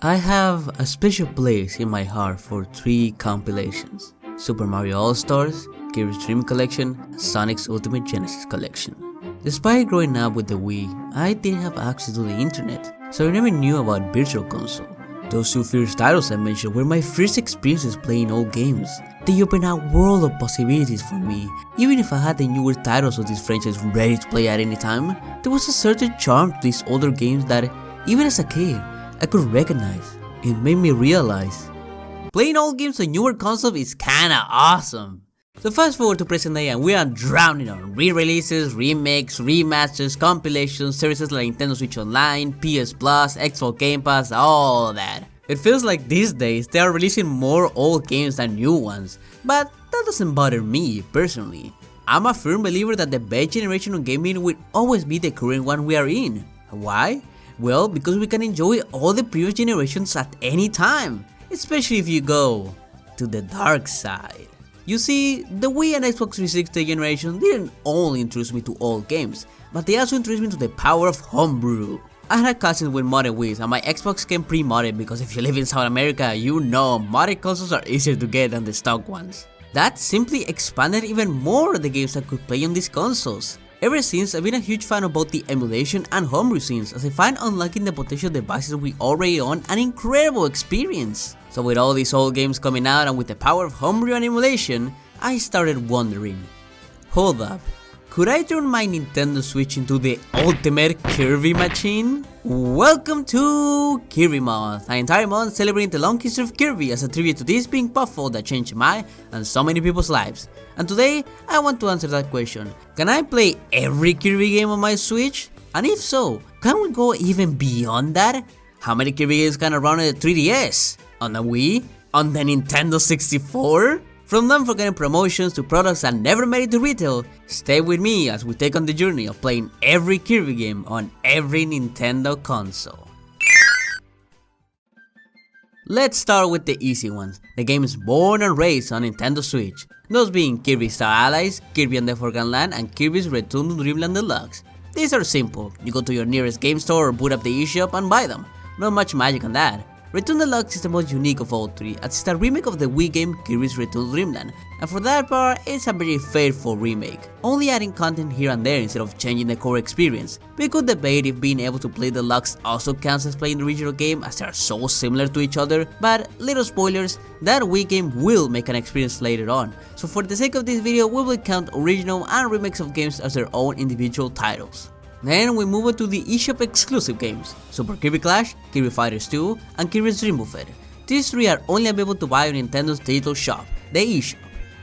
I have a special place in my heart for three compilations: Super Mario All-Stars, Kirby's Dream Collection, and Sonic's Ultimate Genesis Collection. Despite growing up with the Wii, I didn't have access to the internet, so I never knew about Virtual Console. Those two first titles I mentioned were my first experiences playing old games. They opened a world of possibilities for me. Even if I had the newer titles of this franchise ready to play at any time, there was a certain charm to these older games that, even as a kid, I could recognize. It made me realize playing old games on newer consoles is kinda awesome. So fast forward to present day and we are drowning on re-releases, remakes, remasters, compilations, services like Nintendo Switch Online, PS Plus, Xbox Game Pass, all that. It feels like these days they are releasing more old games than new ones, but that doesn't bother me personally. I'm a firm believer that the best generation of gaming will always be the current one we are in. Why? Well, because we can enjoy all the previous generations at any time, especially if you go to the dark side. You see, the Wii and Xbox 360 generation didn't only introduce me to old games, but they also introduced me to the power of Homebrew. I had cousins with modded Wiis and my Xbox came pre-modded because if you live in South America, you know modded consoles are easier to get than the stock ones. That simply expanded even more the games I could play on these consoles. Ever since, I've been a huge fan of both the emulation and homebrew scenes, as I find unlocking the potential devices we already own an incredible experience. So with all these old games coming out and with the power of homebrew and emulation, I started wondering, hold up, could I turn my Nintendo Switch into the ultimate Kirby machine? Welcome to Kirby Month, an entire month celebrating the long history of Kirby as a tribute to this being puzzle that changed my and so many people's lives. And today, I want to answer that question. Can I play every Kirby game on my Switch? And if so, can we go even beyond that? How many Kirby games can I run on the 3DS? On the Wii? On the Nintendo 64? From non-forgotten promotions to products that never made it to retail, stay with me as we take on the journey of playing every Kirby game on every Nintendo console. Let's start with the easy ones, the games born and raised on Nintendo Switch, those being Kirby Star Allies, Kirby and the Forgotten Land, and Kirby's Return to Dreamland Deluxe. These are simple, you go to your nearest game store or boot up the eShop and buy them, not much magic on that. Return Deluxe is the most unique of all three, as it's a remake of the Wii game Kirby's Return to Dreamland, and for that part, it's a very faithful remake, only adding content here and there instead of changing the core experience. We could debate if being able to play Deluxe also counts as playing the original game as they are so similar to each other, but little spoilers, that Wii game will make an experience later on, so for the sake of this video we will count original and remakes of games as their own individual titles. Then we move on to the eShop exclusive games, Super Kirby Clash, Kirby Fighters 2, and Kirby's Dream Buffet. These three are only available to buy on Nintendo's digital shop, the eShop.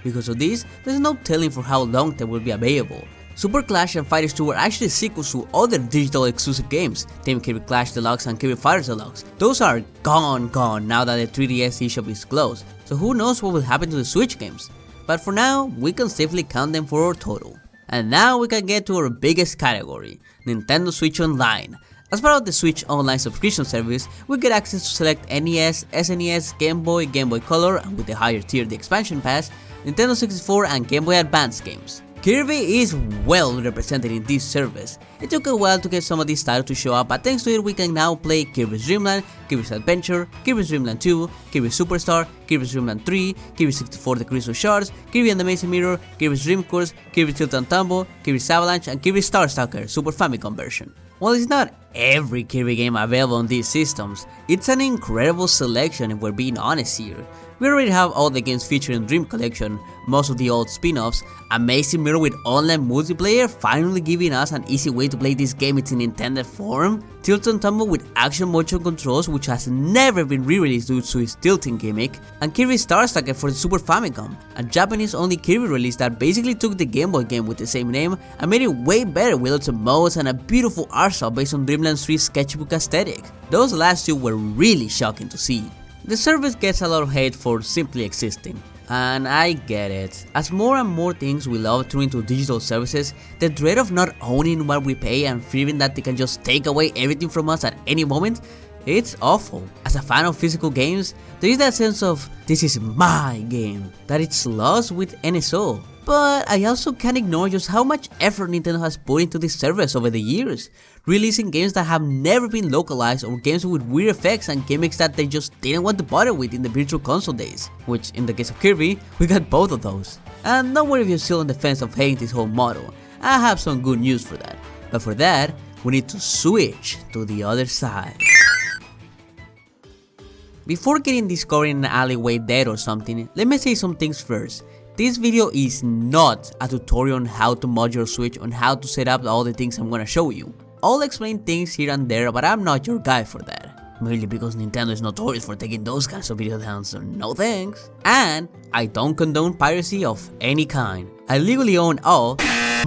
Because of this, there's no telling for how long they will be available. Super Clash and Fighters 2 are actually sequels to other digital exclusive games, Team Kirby Clash Deluxe and Kirby Fighters Deluxe. Those are gone now that the 3DS eShop is closed, so who knows what will happen to the Switch games. But for now, we can safely count them for our total. And now we can get to our biggest category, Nintendo Switch Online. As part of the Switch Online subscription service, we get access to select NES, SNES, Game Boy, Game Boy Color, and with the higher tier the expansion pass, Nintendo 64 and Game Boy Advance games. Kirby is well represented in this service. It took a while to get some of these titles to show up, but thanks to it we can now play Kirby's Dream Land, Kirby's Adventure, Kirby's Dream Land 2, Kirby Superstar, Kirby's Dream Land 3, Kirby 64 The Crystal Shards, Kirby and the Amazing Mirror, Kirby's Dream Course, Kirby Tilt and Tumble, Kirby's Avalanche, and Kirby Star Stalker Super Famicom version. While it's not every Kirby game available on these systems, it's an incredible selection if we're being honest here. We already have all the games featured in Dream Collection, most of the old spin-offs, Amazing Mirror with online multiplayer finally giving us an easy way to play this game in intended form, Tilt and Tumble with action motion controls which has never been re-released due to its tilting gimmick, and Kirby Star Stalker for the Super Famicom, a Japanese-only Kirby release that basically took the Game Boy game with the same name and made it way better with lots of modes and a beautiful art style based on Dreamland 3's sketchbook aesthetic. Those last two were really shocking to see. The service gets a lot of hate for simply existing, and I get it. As more and more things we love turn into digital services, the dread of not owning what we pay and fearing that they can just take away everything from us at any moment, It's awful. As a fan of physical games, there is that sense of this is my game that it's lost with NSO. But I also can't ignore just how much effort Nintendo has put into this service over the years, releasing games that have never been localized or games with weird effects and gimmicks that they just didn't want to bother with in the Virtual Console days, which in the case of Kirby, we got both of those. And don't worry if you're still on the fence of hating this whole model, I have some good news for that. But for that, we need to switch to the other side. Before getting discovered in an alleyway dead or something, let me say some things first. This video is not a tutorial on how to mod your Switch, on how to set up all the things I'm gonna show you. I'll explain things here and there, but I'm not your guy for that. Mainly because Nintendo is notorious for taking those kinds of video down, so no thanks. And I don't condone piracy of any kind. I legally own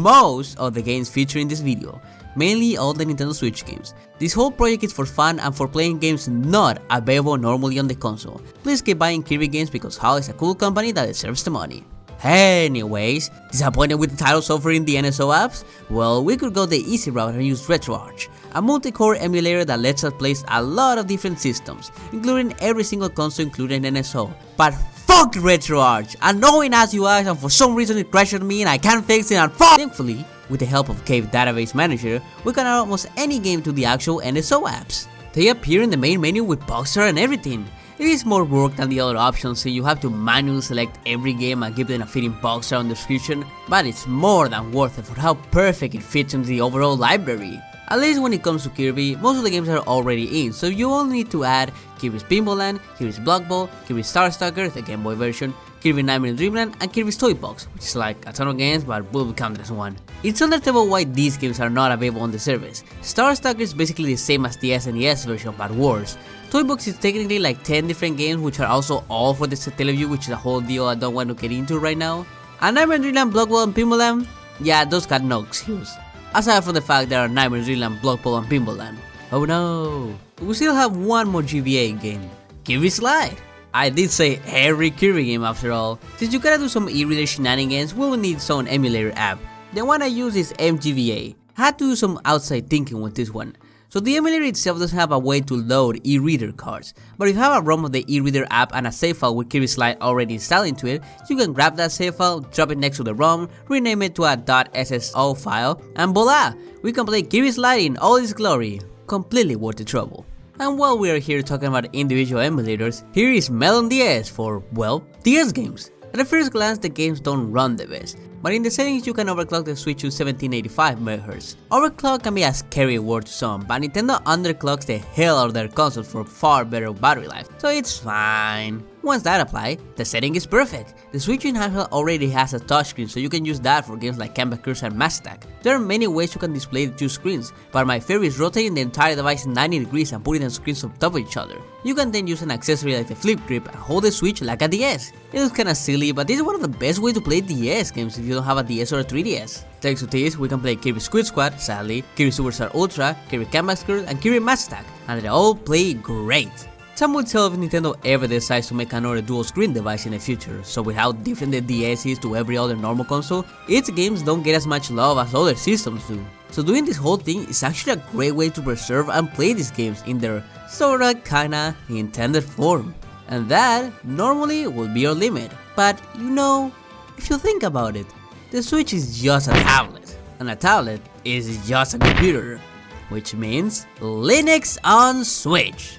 most of the games featured in this video, mainly all the Nintendo Switch games. This whole project is for fun and for playing games not available normally on the console. Please keep buying Kirby games because HAL is a cool company that deserves the money. Anyways, disappointed with the titles offered in the NSO apps? Well, we could go the easy route and use RetroArch, a multi-core emulator that lets us play a lot of different systems, including every single console including NSO. But fuck RetroArch! Annoying as you are, and for some reason it crashed on me and I can't fix it and fuck! Thankfully, with the help of Cave Database Manager, we can add almost any game to the actual NSO apps. They appear in the main menu with Boxer and everything. It is more work than the other options, so you have to manually select every game and give them a fitting box art on the description, but it's more than worth it for how perfect it fits into the overall library. At least when it comes to Kirby, most of the games are already in, so you only need to add Kirby's Pinball Land, Kirby's Block Ball, Kirby's Star Stalker, the Game Boy version, Kirby Nightmare Dreamland, and Kirby's Toy Box, which is like a ton of games but will be counted as one. It's understandable why these games are not available on the service. Star Stalker is basically the same as the SNES version but worse. Toy Box is technically like 10 different games which are also all for the Satellaview, which is a whole deal I don't want to get into right now. And Nightmare Dreamland, Block Ball, and Pinball Land? Yeah, those got no excuse. Aside from the fact there are Nightmare Dreamland, Block Ball, and Pinball Land. Oh no, we still have one more GBA game, Kirby Slide. I did say every Kirby game after all. Since you gotta do some e-reader shenanigans, we will need some emulator app. The one I use is MGVA. I had to do some outside thinking with this one. So the emulator itself doesn't have a way to load e-reader cards, but if you have a ROM of the e-reader app and a save file with Kirby Slide already installed into it, you can grab that save file, drop it next to the ROM, rename it to a .sso file, and voila! We can play Kirby Slide in all its glory. Completely worth the trouble. And while we are here talking about individual emulators, here is Melon DS for, well, DS games. At a first glance, the games don't run the best, but in the settings you can overclock the Switch to 1785 MHz. Overclock can be a scary word to some, but Nintendo underclocks the hell out of their consoles for far better battery life, so it's fine. Once that applies, the setting is perfect. The Switch in handheld already has a touchscreen, so you can use that for games like Canvas Curse and Mass Attack. There are many ways you can display the two screens, but my favorite is rotating the entire device 90 degrees and putting the screens on top of each other. You can then use an accessory like the flip grip and hold the Switch like a DS. It looks kinda silly, but this is one of the best ways to play DS games if you don't have a DS or a 3DS. Thanks to this, we can play Kirby Squid Squad, sadly, Kirby Superstar Ultra, Kirby Canvas Curse, and Kirby Mass Attack, and they all play great. Time will tell if Nintendo ever decides to make another dual screen device in the future, so with how different the DS is to every other normal console, its games don't get as much love as other systems do. So doing this whole thing is actually a great way to preserve and play these games in their sorta kinda intended form. And that normally would be your limit. But you know, if you think about it, the Switch is just a tablet, and a tablet is just a computer, which means Linux on Switch.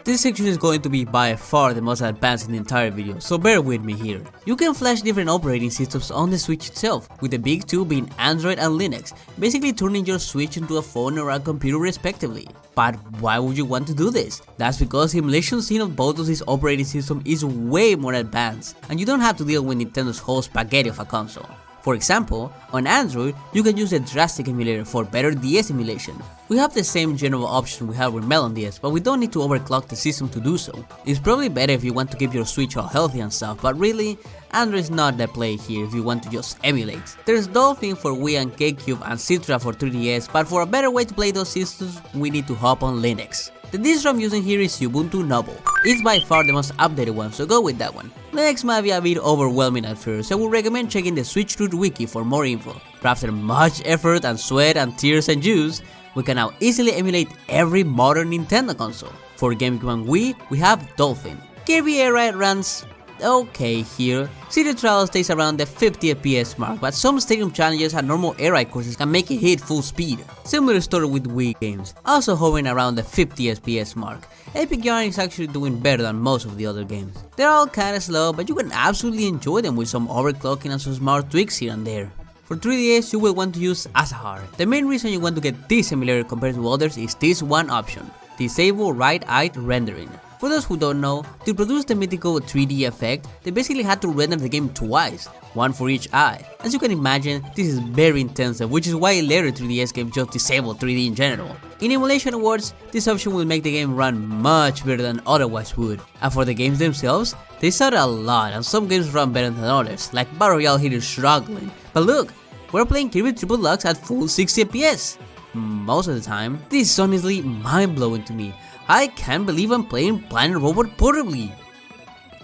This section is going to be by far the most advanced in the entire video, so bear with me here. You can flash different operating systems on the Switch itself, with the big two being Android and Linux, basically turning your Switch into a phone or a computer respectively. But why would you want to do this? That's because the emulation scene of both of these operating systems is way more advanced, and you don't have to deal with Nintendo's whole spaghetti of a console. For example, on Android, you can use the Drastic emulator for better DS emulation. We have the same general option we have with Melon DS, but we don't need to overclock the system to do so. It's probably better if you want to keep your Switch all healthy and stuff, but really, Android is not the play here if you want to just emulate. There's Dolphin for Wii and GameCube and Citra for 3DS, but for a better way to play those systems, we need to hop on Linux. The distro I'm using here is Ubuntu Noble. It's by far the most updated one, so go with that one. Linux might be a bit overwhelming at first, so I would recommend checking the Switch Root Wiki for more info. But after much effort and sweat and tears and juice, we can now easily emulate every modern Nintendo console. For GameCube and Wii, we have Dolphin. Kirby Air Ride runs okay here. City Trial stays around the 50 FPS mark, but some stadium challenges and normal air ride courses can make it hit full speed. Similar story with Wii games, also hovering around the 50 FPS mark. Epic Yarn is actually doing better than most of the other games. They're all kinda slow, but you can absolutely enjoy them with some overclocking and some smart tweaks here and there. For 3DS, you will want to use Asahar. The main reason you want to get this emulator compared to others is this one option: disable right-eye rendering. For those who don't know, to produce the mythical 3D effect, they basically had to render the game twice, one for each eye. As you can imagine, this is very intensive, which is why later 3DS games just disabled 3D in general. In emulation words, this option will make the game run much better than otherwise would. And for the games themselves, they suck a lot, and some games run better than others, like Battle Royale here is struggling. But look, we're playing Kirby Triple Deluxe at full 60 FPS. Most of the time. This is honestly mind-blowing to me. I can't believe I'm playing Planet Robot portably.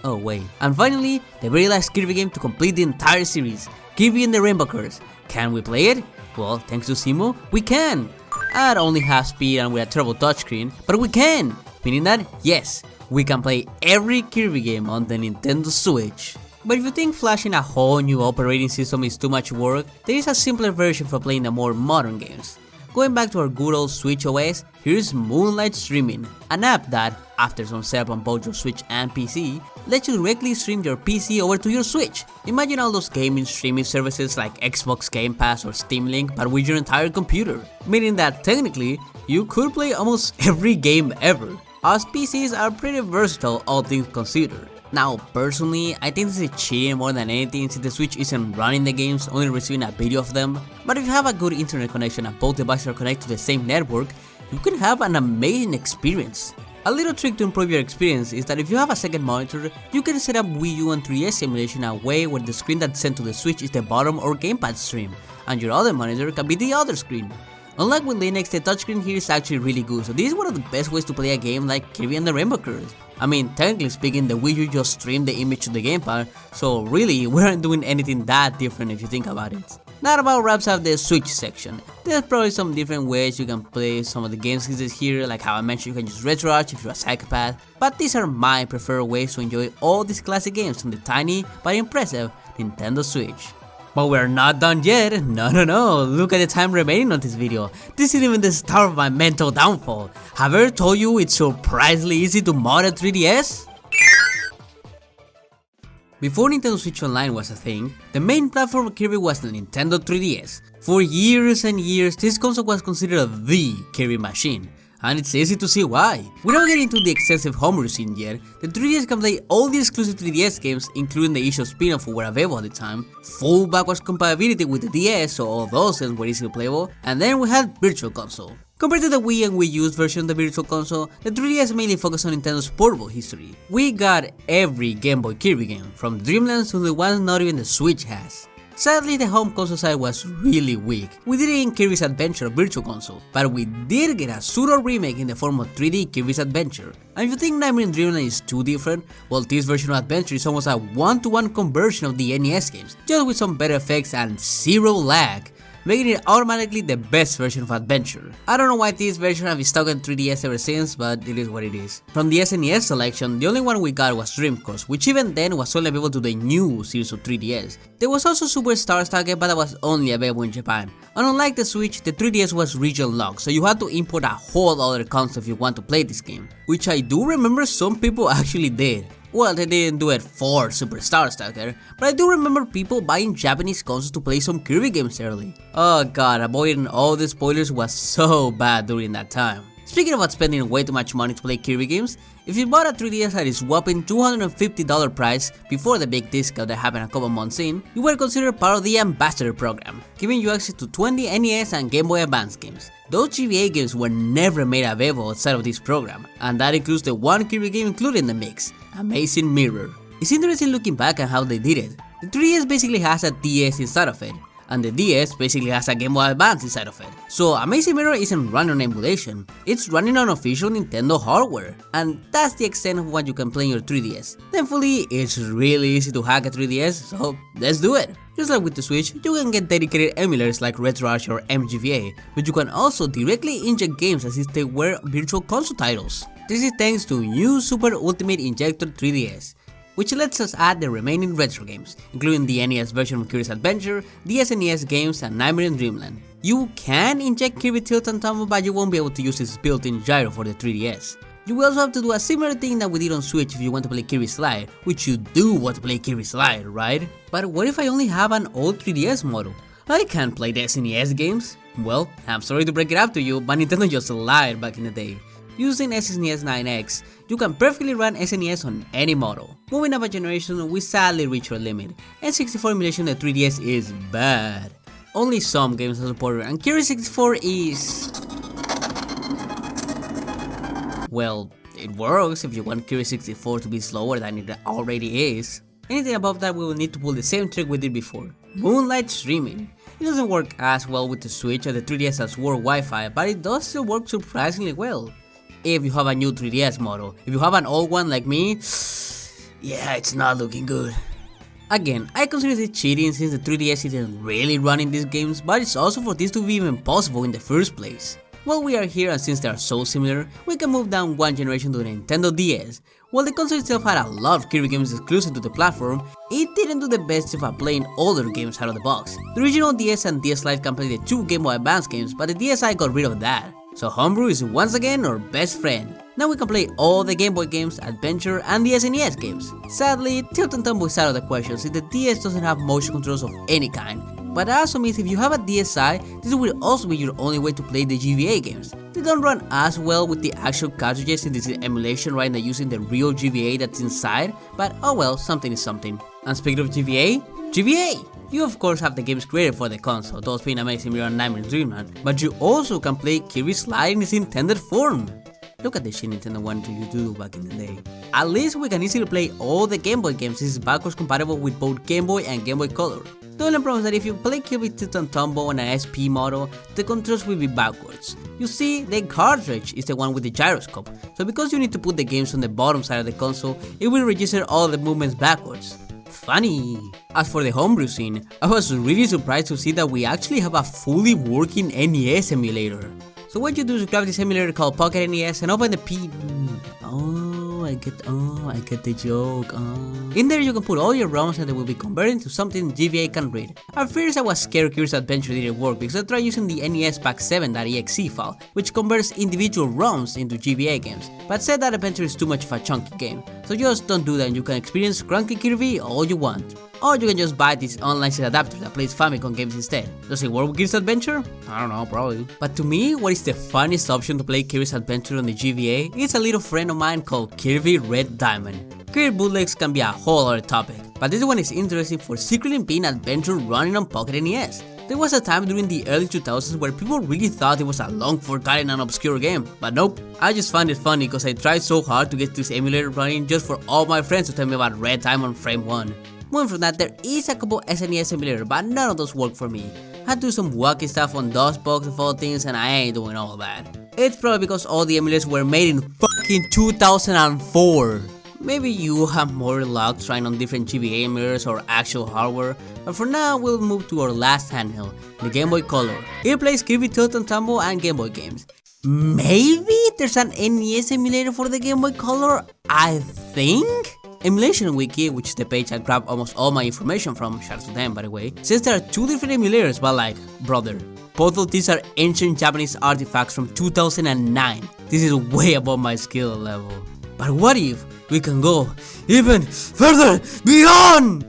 Oh wait. And finally, the very last Kirby game to complete the entire series, Kirby and the Rainbow Curse. Can we play it? Well, thanks to Simo, we can. At only half speed and with a terrible touchscreen, but we can. Meaning that, yes, we can play every Kirby game on the Nintendo Switch. But if you think flashing a whole new operating system is too much work, there is a simpler version for playing the more modern games. Going back to our good old Switch OS, here's Moonlight Streaming, an app that, after some setup on both your Switch and PC, lets you directly stream your PC over to your Switch. Imagine all those gaming streaming services like Xbox Game Pass or Steam Link, but with your entire computer. Meaning that technically, you could play almost every game ever, as PCs are pretty versatile all things considered. Now personally, I think this is cheating more than anything since the Switch isn't running the games, only receiving a video of them. But if you have a good internet connection and both devices are connected to the same network, you can have an amazing experience. A little trick to improve your experience is that if you have a second monitor, you can set up Wii U and 3DS emulation in a way where the screen that's sent to the Switch is the bottom or gamepad stream, and your other monitor can be the other screen. Unlike with Linux, the touchscreen here is actually really good, so this is one of the best ways to play a game like Kirby and the Rainbow Curse. I mean, technically speaking, the Wii U just streamed the image to the gamepad, so really, we aren't doing anything that different if you think about it. That about wraps up the Switch section. There's probably some different ways you can play some of the games listed here, like how I mentioned you can use RetroArch if you're a psychopath, but these are my preferred ways to enjoy all these classic games on the tiny but impressive Nintendo Switch. But we're not done yet. No, look at the time remaining on this video. This isn't even the start of my mental downfall. Have I ever told you it's surprisingly easy to mod a 3DS? Before Nintendo Switch Online was a thing, the main platform of Kirby was the Nintendo 3DS. For years and years, this console was considered the Kirby machine. And it's easy to see why. Without getting into the extensive homebrew scene yet, the 3DS can play all the exclusive 3DS games, including the issue spin-off who were available at the time, full backwards compatibility with the DS, so all those games were easily playable, and then we had Virtual Console. Compared to the Wii and Wii U's version of the Virtual Console, the 3DS mainly focused on Nintendo's portable history. We got every Game Boy Kirby game, from Dreamland to the ones not even the Switch has. Sadly, the home console side was really weak. We did it in Kirby's Adventure Virtual Console, but we did get a pseudo remake in the form of 3D Kirby's Adventure. And if you think Nightmare in Dreamland is too different, well, this version of Adventure is almost a one-to-one conversion of the NES games, just with some better effects and zero lag, making it automatically the best version of Adventure. I don't know why this version has been stuck on 3DS ever since, but it is what it is. From the SNES selection, the only one we got was Dream Course, which even then was only available to the new series of 3DS. There was also Super Star Saga, but that was only available in Japan. And unlike the Switch, the 3DS was region locked, so you had to import a whole other console if you want to play this game, which I do remember some people actually did. Well, they didn't do it for Super Star Stacker, but I do remember people buying Japanese consoles to play some Kirby games early. Oh god, avoiding all the spoilers was so bad during that time. Speaking about spending way too much money to play Kirby games, if you bought a 3DS at its whopping $250 price before the big discount that happened a couple months in, you were considered part of the Ambassador program, giving you access to 20 NES and Game Boy Advance games. Those GBA games were never made available outside of this program, and that includes the one Kirby game included in the mix, Amazing Mirror. It's interesting looking back at how they did it. The 3DS basically has a DS inside of it, and the DS basically has a Game Boy Advance inside of it. So Amazing Mirror isn't running on emulation, it's running on official Nintendo hardware, and that's the extent of what you can play in your 3DS. Thankfully, it's really easy to hack a 3DS, so let's do it. Just like with the Switch, you can get dedicated emulators like RedRush or MGVA, but you can also directly inject games as if they were virtual console titles. This is thanks to new Super Ultimate Injector 3DS, which lets us add the remaining retro games, including the NES version of Kirby's Adventure, the SNES games, and Nightmare in Dreamland. You can inject Kirby Tilt and Tumble, but you won't be able to use its built-in gyro for the 3DS. You will also have to do a similar thing that we did on Switch if you want to play Kirby Slide, which you do want to play Kirby Slide, right? But what if I only have an old 3DS model? I can't play the SNES games. Well, I'm sorry to break it up to you, but Nintendo just lied back in the day. Using SNES 9X, you can perfectly run SNES on any model. Moving up a generation, we sadly reached our limit. N64 emulation of the 3DS is bad. Only some games are supported, and Kirby 64 is... well, it works if you want Kirby 64 to be slower than it already is. Anything above that, we will need to pull the same trick we did before. Moonlight streaming. It doesn't work as well with the Switch or the 3DS as World Wi-Fi, but it does still work surprisingly well. If you have a new 3DS model. If you have an old one like me, yeah, it's not looking good. Again, I consider this cheating since the 3DS isn't really running these games, but it's also for this to be even possible in the first place. While we are here and since they are so similar, we can move down one generation to the Nintendo DS. While the console itself had a lot of Kirby games exclusive to the platform, it didn't do the best of playing older games out of the box. The original DS and DS Lite can play the two Game Boy Advance games, but the DSi got rid of that. So Homebrew is once again our best friend. Now we can play all the Game Boy games, Adventure, and the SNES games. Sadly, Tilt and Tumble is out of the question since the DS doesn't have motion controls of any kind. But that also means if you have a DSi, this will also be your only way to play the GBA games. They don't run as well with the actual cartridges since this is emulation rather than using the real GBA that's inside, but oh well, something is something. And speaking of GBA! You of course have the games created for the console, those being Amazing Mirror and Nightmare in Dreamland, but you also can play Kirby Slide in its intended form. Look at the shit Nintendo wanted you to do back in the day. At least we can easily play all the Game Boy games since it's backwards compatible with both Game Boy and Game Boy Color. The only problem is that if you play Kirby Tilt and Tumble on an SP model, the controls will be backwards. You see, the cartridge is the one with the gyroscope, so because you need to put the games on the bottom side of the console, it will register all the movements backwards. Funny. As for the homebrew scene, I was really surprised to see that we actually have a fully working NES emulator. So what you do is grab this emulator called Pocket NES and open the I get the joke. In there you can put all your ROMs and they will be converted to something GBA can read. At first I was scared Kirby's Adventure didn't work because I tried using the NES Pack7.exe file, which converts individual ROMs into GBA games, but said that Adventure is too much of a chunky game, so just don't do that and you can experience Cranky Kirby all you want. Or you can just buy this unlicensed adapter that plays Famicom games instead. Does it work with Kirby's Adventure? I don't know, probably. But to me, what is the funniest option to play Kirby's Adventure on the GBA is a little friend of mine called Kirby Red Diamond. Kirby bootlegs can be a whole other topic, but this one is interesting for secretly being Adventure running on Pocket NES. There was a time during the early 2000s where people really thought it was a long forgotten and obscure game, but nope. I just find it funny because I tried so hard to get this emulator running just for all my friends to tell me about Red Diamond Frame 1. Moving from that, there is a couple SNES emulators, but none of those work for me. I had to do some wacky stuff on DOSBox of all things and I ain't doing all that. It's probably because all the emulators were made in fucking 2004. Maybe you have more luck trying on different GBA emulators or actual hardware, but for now we'll move to our last handheld, the Game Boy Color. It plays Kirby Tilt and Tumble and Game Boy games. Maybe there's an NES emulator for the Game Boy Color, I think? Emulation Wiki, which is the page I grabbed almost all my information from, shout out to them by the way, says there are two different emulators, but like, brother, both of these are ancient Japanese artifacts from 2009. This is way above my skill level. But what if we can go even further beyond?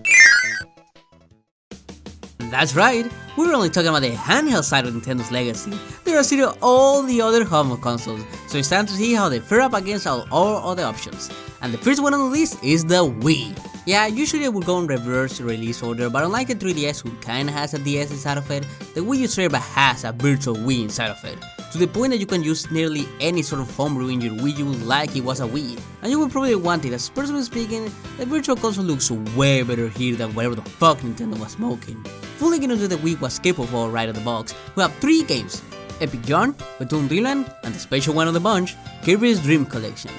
That's right, we were only talking about the handheld side of Nintendo's legacy. There are still all the other home consoles, so it's time to see how they fare up against all other options. And the first one on the list is the Wii. Yeah, usually I would go in reverse release order, but unlike the 3DS who kinda has a DS inside of it, the Wii U server has a virtual Wii inside of it. To the point that you can use nearly any sort of homebrew in your Wii U like it was a Wii. And you will probably want it, as personally speaking, the virtual console looks way better here than whatever the fuck Nintendo was smoking. Fully getting into the Wii was capable right out of the box. We have 3 games: Epic Yarn, Return Dreamland, and the special one of the bunch, Kirby's Dream Collection.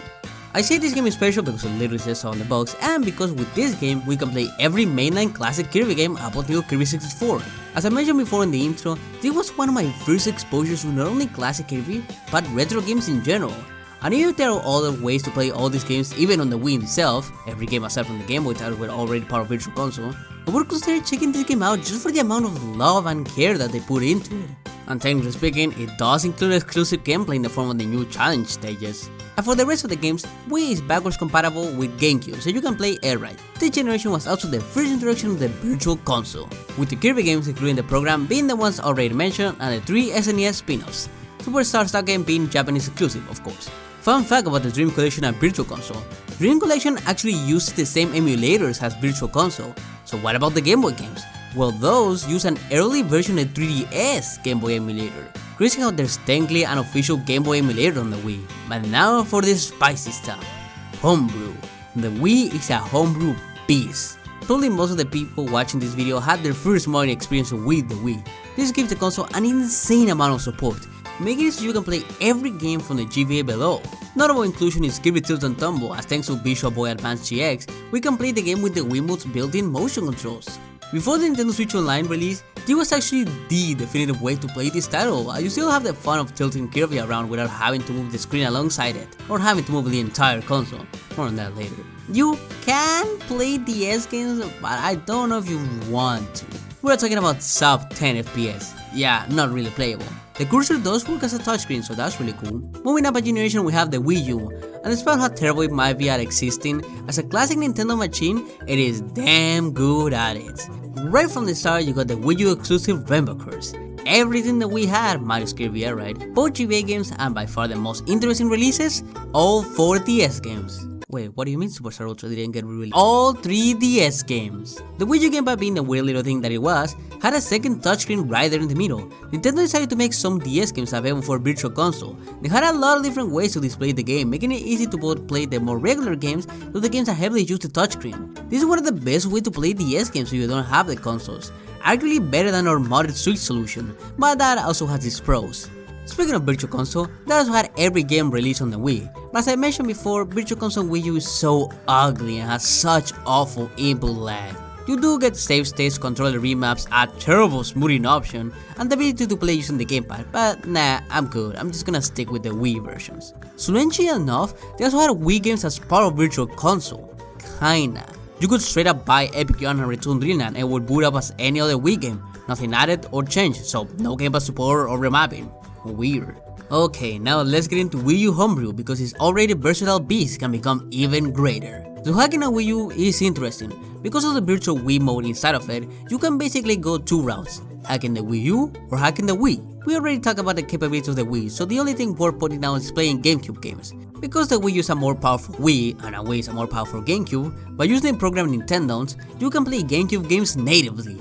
I say this game is special because it literally says so on the box, and because with this game we can play every mainline classic Kirby game up until Kirby 64. As I mentioned before in the intro, this was one of my first exposures to not only classic Kirby, but retro games in general. And even if there are other ways to play all these games even on the Wii itself, every game aside from the Game Boy titles were already part of Virtual Console, I would consider checking this game out just for the amount of love and care that they put into it. And technically speaking, it does include exclusive gameplay in the form of the new challenge stages. And for the rest of the games, Wii is backwards compatible with GameCube, so you can play air right. This generation was also the first introduction of the Virtual Console, with the Kirby games including the program being the ones already mentioned and the 3 SNES spin-offs. Superstar Star game being Japanese exclusive, of course. Fun fact about the Dream Collection and Virtual Console, Dream Collection actually uses the same emulators as Virtual Console, so what about the Game Boy games? Well, those use an early version of the 3DS Game Boy emulator. Crazy how there's technically an official Game Boy emulator on the Wii. But now for the spicy stuff. Homebrew. The Wii is a homebrew beast. Probably most of the people watching this video had their first modern experience with the Wii. This gives the console an insane amount of support, making it so you can play every game from the GBA below. Notable inclusion is Kirby Tilt and Tumble, as thanks to Visual Boy Advance GX, we can play the game with the Wiimote's built-in motion controls. Before the Nintendo Switch Online release, this was actually the definitive way to play this title, as you still have the fun of tilting Kirby around without having to move the screen alongside it, or having to move the entire console. More on that later. You can play DS games, but I don't know if you want to. We're talking about sub 10 FPS. Yeah, not really playable. The cursor does work as a touchscreen, so that's really cool. Moving up a generation, we have the Wii U, and despite how terrible it might be at existing, as a classic Nintendo machine, it is damn good at it. Right from the start, you got the Wii U exclusive Rainbow Curse. Everything that we had, Mario Kirby, right? Both GBA games, and by far the most interesting releases, all 4 DS games. Wait, what do you mean Superstar Ultra didn't get released? All 3 DS games. The Wii U game, by being the weird little thing that it was, had a second touchscreen right there in the middle. Nintendo decided to make some DS games available for Virtual Console. They had a lot of different ways to display the game, making it easy to both play the more regular games with the games that heavily use the touchscreen. This is one of the best ways to play DS games if you don't have the consoles. Arguably better than our modded Switch solution, but that also has its pros. Speaking of Virtual Console, that also had every game released on the Wii, but as I mentioned before, Virtual Console Wii U is so ugly and has such awful input lag. You do get save states, controller remaps, a terrible smoothing option, and the ability to play using the gamepad, but nah, I'm good, I'm just gonna stick with the Wii versions. Strangely enough, they also had Wii games as part of Virtual Console. Kinda. You could straight up buy Epic Yarn and Return Dreamland and it would boot up as any other Wii game, nothing added or changed, so no gamepad support or remapping. Weird. Okay, now let's get into Wii U Homebrew because its already versatile beast can become even greater. So hacking a Wii U is interesting. Because of the virtual Wii mode inside of it, you can basically go 2 routes, hacking the Wii U or hacking the Wii. We already talked about the capabilities of the Wii, so the only thing worth pointing out is playing GameCube games. Because the Wii is a more powerful Wii and a Wii is a more powerful GameCube, by using the program Nintendo's, you can play GameCube games natively.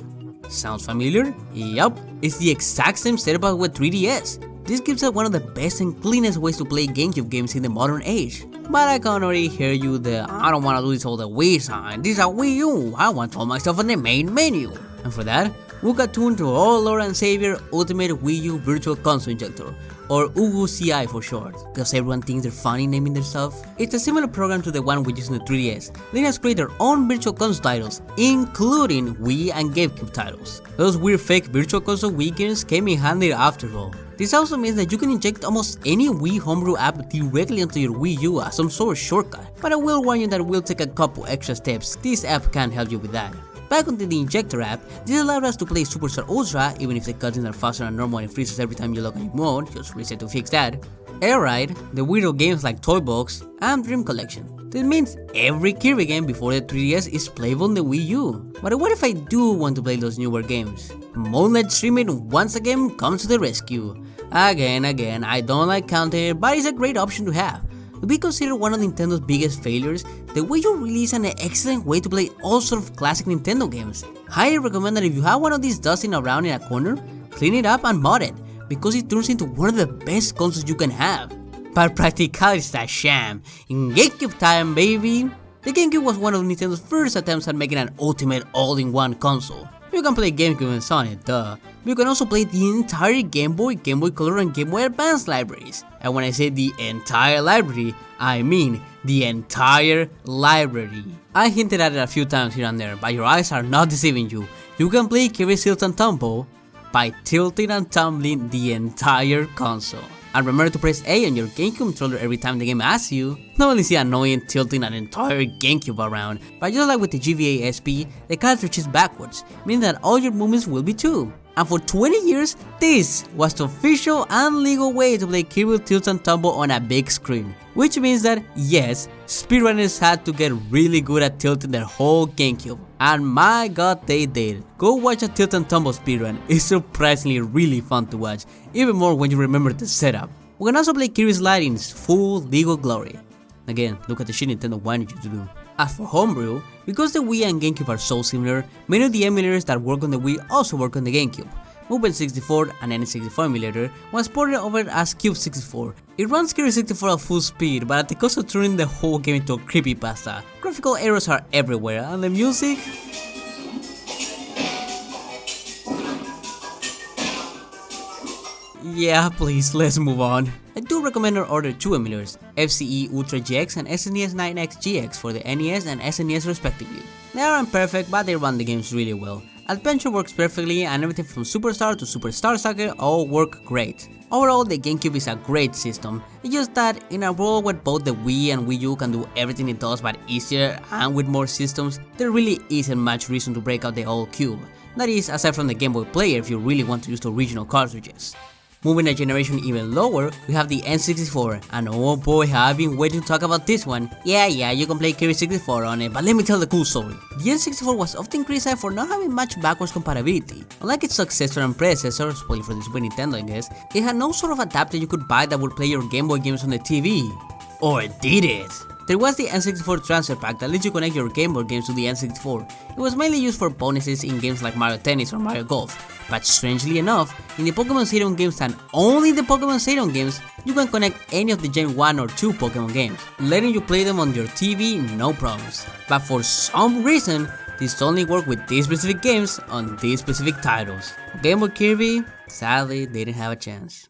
Sounds familiar? Yup, it's the exact same setup as with 3DS. This gives us one of the best and cleanest ways to play GameCube games in the modern age. But I can already hear you I don't want to do this all the Wii sign, this is a Wii U, I want all my stuff on the main menu. And for that, we got tuned to our Lord and Savior Ultimate Wii U Virtual Console Injector, or UGCI for short, because everyone thinks they're funny naming their stuff. It's a similar program to the one we use in the 3DS, letting us create their own Virtual Console titles, including Wii and GameCube titles. Those weird fake Virtual Console Wii games came in handy after all. This also means that you can inject almost any Wii Homebrew app directly onto your Wii U as some sort of shortcut, but I will warn you that it will take a couple extra steps. This app can't help you with that. Back onto the Injector app, this allowed us to play Superstar Ultra even if the cutscenes are faster than normal and it freezes every time you log in mode, just reset to fix that. Air Ride, the weirdo games like Toy Box, and Dream Collection. This means every Kirby game before the 3DS is playable on the Wii U. But what if I do want to play those newer games? Moonlight Streaming once again comes to the rescue. Again, I don't like counting it, but it's a great option to have. To be considered one of Nintendo's biggest failures, the Wii U released an excellent way to play all sorts of classic Nintendo games. Highly recommend that if you have one of these dusting around in a corner, clean it up and mod it, because it turns into one of the best consoles you can have. But practicality is a sham. In GameCube time, baby! The GameCube was one of Nintendo's first attempts at making an ultimate all-in-one console. You can play GameCube and Sonic, duh. But you can also play the entire Game Boy, Game Boy Color, and Game Boy Advance libraries. And when I say the entire library, I mean the entire library. I hinted at it a few times here and there, but your eyes are not deceiving you. You can play Kirby Tilt and Tumble by tilting and tumbling the entire console. And remember to press A on your GameCube controller every time the game asks you. Not only see annoying tilting an entire GameCube around, but just like with the GBA SP, the cartridge is backwards, meaning that all your movements will be too. And for 20 years, this was the official and legal way to play Kirby Tilt and Tumble on a big screen. Which means that, yes, speedrunners had to get really good at tilting their whole GameCube. And my god, they did. Go watch a Tilt and Tumble speedrun, it's surprisingly really fun to watch, even more when you remember the setup. We can also play Kirby Slide in its full legal glory. Again, look at the shit Nintendo wanted you to do. As for Homebrew, because the Wii and GameCube are so similar, many of the emulators that work on the Wii also work on the GameCube. Movement 64, an N64 emulator, was ported over as Cube 64. It runs Kirby 64 at full speed, but at the cost of turning the whole game into a creepypasta. Graphical errors are everywhere, and the music... Yeah, please, let's move on. I do recommend or order two emulators, FCE Ultra GX and SNES 9X GX for the NES and SNES respectively. They aren't perfect, but they run the games really well. Adventure works perfectly, and everything from Superstar to Superstar Saga all work great. Overall, the GameCube is a great system. It's just that in a world where both the Wii and Wii U can do everything it does but easier and with more systems, there really isn't much reason to break out the old cube. That is, aside from the Game Boy Player if you really want to use the original cartridges. Moving a generation even lower, we have the N64, and oh boy, I've been waiting to talk about this one. Yeah, you can play Kirby 64 on it, but let me tell the cool story. The N64 was often criticized for not having much backwards compatibility. Unlike its successor and predecessor, spoiler for the Super Nintendo I guess, it had no sort of adapter you could buy that would play your Game Boy games on the TV. Or did it? There was the N64 transfer pack that lets you connect your Game Boy games to the N64. It was mainly used for bonuses in games like Mario Tennis or Mario Golf. But strangely enough, in the Pokemon Stadium games and only the Pokemon Stadium games, you can connect any of the Gen 1 or 2 Pokemon games, letting you play them on your TV no problems. But for some reason, this only worked with these specific games on these specific titles. Game Boy Kirby, sadly, didn't have a chance.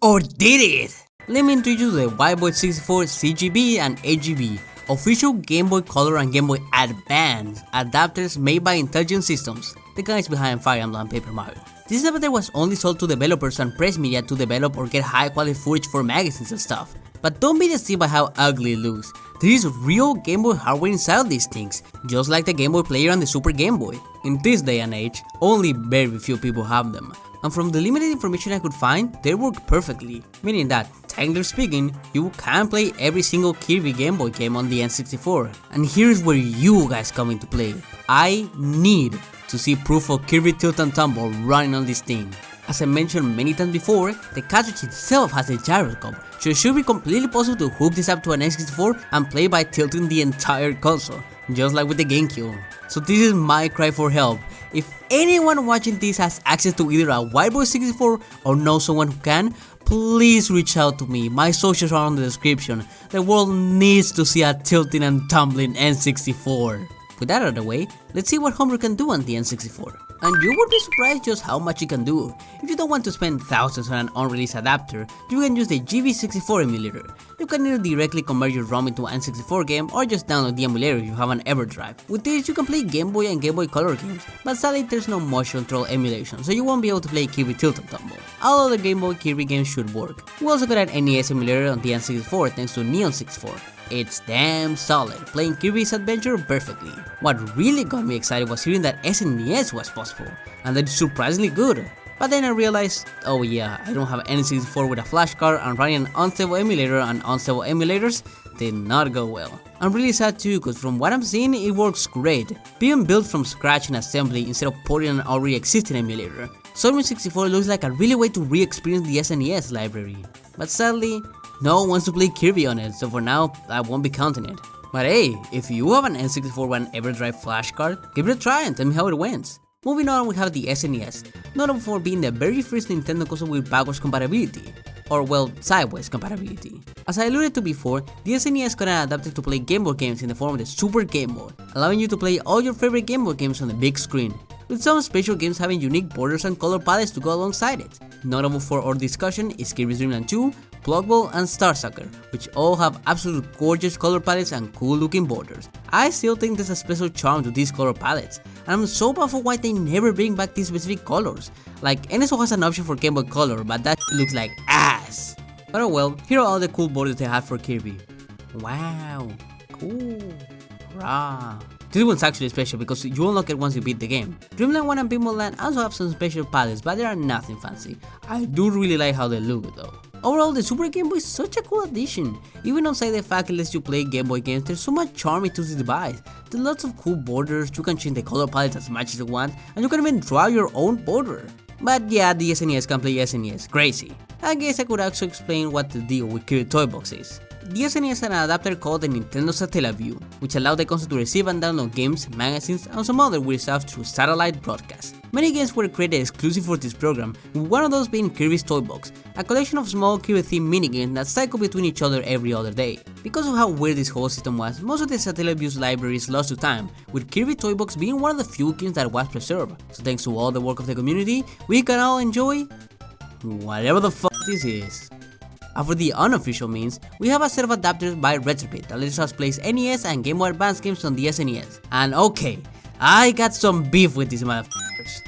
Or did it? Let me introduce the White Boy 64 CGB and AGB, official Game Boy Color and Game Boy Advance adapters made by Intelligent Systems, the guys behind Fire Emblem and Paper Mario. This adapter was only sold to developers and press media to develop or get high quality footage for magazines and stuff. But don't be deceived by how ugly it looks. There is real Game Boy hardware inside of these things, just like the Game Boy Player and the Super Game Boy. In this day and age, only very few people have them. And from the limited information I could find, they work perfectly, meaning that, technically speaking, you can play every single Kirby Game Boy game on the N64. And here's where you guys come into play. I need to see proof of Kirby Tilt and Tumble running on this thing. As I mentioned many times before, the cartridge itself has a gyroscope, so it should be completely possible to hook this up to an N64 and play by tilting the entire console, just like with the GameCube. So this is my cry for help. If anyone watching this has access to either a White Boy 64 or knows someone who can, please reach out to me. My socials are in the description. The world needs to see a tilting and tumbling N64. With that out of the way, let's see what Homebrew can do on the N64. And you would be surprised just how much it can do. If you don't want to spend thousands on an unreleased adapter, you can use the GB64 emulator. You can either directly convert your ROM into an N64 game or just download the emulator if you have an EverDrive. With this, you can play Game Boy and Game Boy Color games, but sadly there's no motion control emulation, so you won't be able to play Kirby Tilt and Tumble. All other Game Boy Kirby games should work. We also got an NES emulator on the N64 thanks to Neon 64. It's damn solid, playing Kirby's Adventure perfectly. What really got me excited was hearing that SNES was possible, and that it's surprisingly good. But then I realized, oh yeah, I don't have an N64 with a flash card, and running an unstable emulator and unstable emulators did not go well. I'm really sad too, cause from what I'm seeing it works great, being built from scratch in assembly instead of porting an already existing emulator. Sonic 64 looks like a really way to re-experience the SNES library. But sadly, no one wants to play Kirby on it, so for now, I won't be counting it. But hey, if you have an N64 with an EverDrive flash card, give it a try and tell me how it went. Moving on, we have the SNES, notable for being the very first Nintendo console with backwards compatibility, or well, sideways compatibility. As I alluded to before, the SNES got an adapter to play Game Boy games in the form of the Super Game Boy, allowing you to play all your favorite Game Boy games on the big screen. with some special games having unique borders and color palettes to go alongside it. Notable for our discussion is Kirby's Dream Land 2, Block Ball, and Star Sucker, which all have absolute gorgeous color palettes and cool looking borders. I still think there's a special charm to these color palettes, and I'm so baffled why they never bring back these specific colors. Like, NSO has an option for Game Boy Color, but that looks like ass. But oh well, here are all the cool borders they have for Kirby. Wow, cool, rah. This one's actually special because you unlock it once you beat the game. Dreamland 1 and Pinball Land also have some special palettes, but they are nothing fancy. I do really like how they look though. Overall, the Super Game Boy is such a cool addition. Even outside the fact it lets you play Game Boy games, there's so much charm into this device. There's lots of cool borders, you can change the color palette as much as you want, and you can even draw your own border. But yeah, the SNES can play SNES, crazy. I guess I could also explain what the deal with Kirby Toy Box is. The SNES had an adapter called the Nintendo Satellite View, which allowed the console to receive and download games, magazines, and some other weird stuff through satellite broadcast. Many games were created exclusive for this program, with one of those being Kirby's Toy Box, a collection of small Kirby-themed minigames that cycle between each other every other day. Because of how weird this whole system was, most of the Satellite View's library is lost to time, with Kirby Toy Box being one of the few games that was preserved. So thanks to all the work of the community, we can all enjoy whatever the fuck this is. And for the unofficial means, we have a set of adapters by Retrobit that lets us place NES and Game Boy Advance games on the SNES. And okay, I got some beef with these motherfuckers.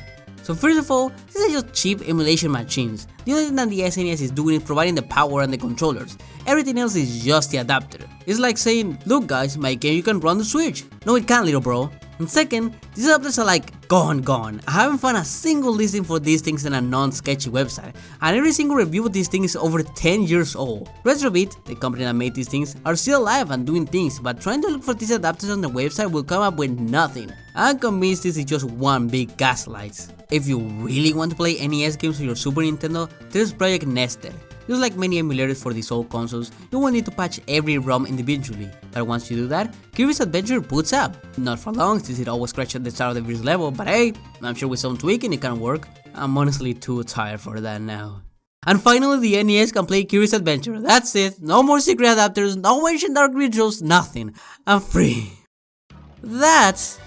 So first of all, these are just cheap emulation machines. The only thing that the SNES is doing is providing the power and the controllers. Everything else is just the adapter. It's like saying, look guys, my game you can run the Switch. No it can't, little bro. And second, these adapters are like gone. I haven't found a single listing for these things in a non-sketchy website, and every single review of these things is over 10 years old. Retrobit, the company that made these things, are still alive and doing things, but trying to look for these adapters on the website will come up with nothing. I'm convinced this is just one big gaslight. If you really want to play NES games with your Super Nintendo, there's Project Nested. Just like many emulators for these old consoles, you will need to patch every ROM individually, but once you do that, Kirby's Adventure boots up. Not for long since it always crashed at the start of the first level, but hey, I'm sure with some tweaking it can work. I'm honestly too tired for that now. And finally, the NES can play Kirby's Adventure. That's it, no more secret adapters, no ancient dark rituals, nothing. I'm free. That's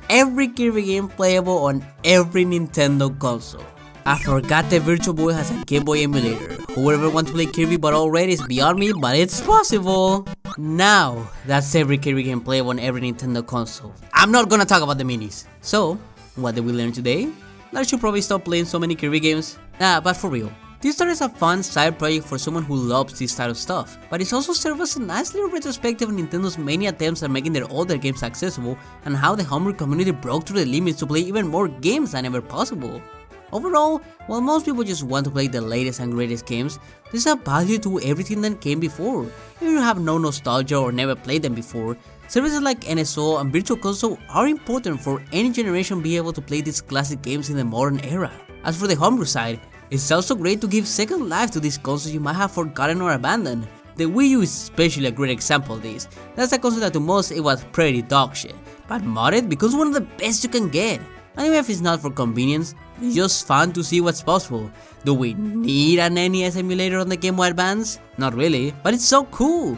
every Kirby game playable on every Nintendo console. I forgot the Virtual Boy has a Game Boy emulator. Whoever wants to play Kirby but already is beyond me, but it's possible. Now, that's every Kirby game playable on every Nintendo console. I'm not gonna talk about the minis. So, what did we learn today? I should probably stop playing so many Kirby games. Nah, but for real. This started as a fun side project for someone who loves this style of stuff, but it's also served as a nice little retrospective of Nintendo's many attempts at making their older games accessible and how the Homebrew community broke through the limits to play even more games than ever possible. Overall, while most people just want to play the latest and greatest games, there's a value to everything that came before. If you have no nostalgia or never played them before, services like NSO and Virtual Console are important for any generation being able to play these classic games in the modern era. As for the Homebrew side, it's also great to give second life to these consoles you might have forgotten or abandoned. The Wii U is especially a great example of this. That's a console that to most it was pretty dog shit, but modded becomes one of the best you can get. And even if it's not for convenience, it's just fun to see what's possible. Do we need an NES emulator on the Game Boy Advance? Not really, but it's so cool.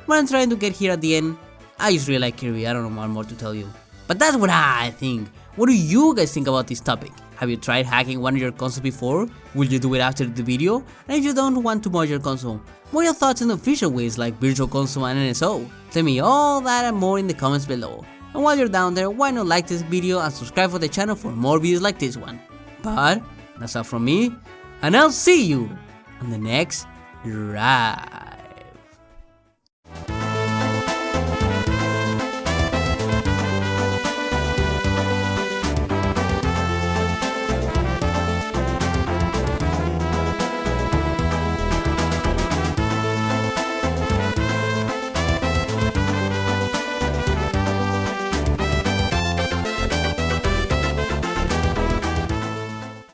What I'm trying to get here at the end, I just really like Kirby, I don't know what more to tell you. But that's what I think. What do you guys think about this topic? Have you tried hacking one of your consoles before? Will you do it after the video? And if you don't want to mod your console, what are your thoughts on official ways like Virtual Console and NSO? Tell me all that and more in the comments below. And while you're down there, why not like this video and subscribe for the channel for more videos like this one. But that's all from me, and I'll see you on the next ride.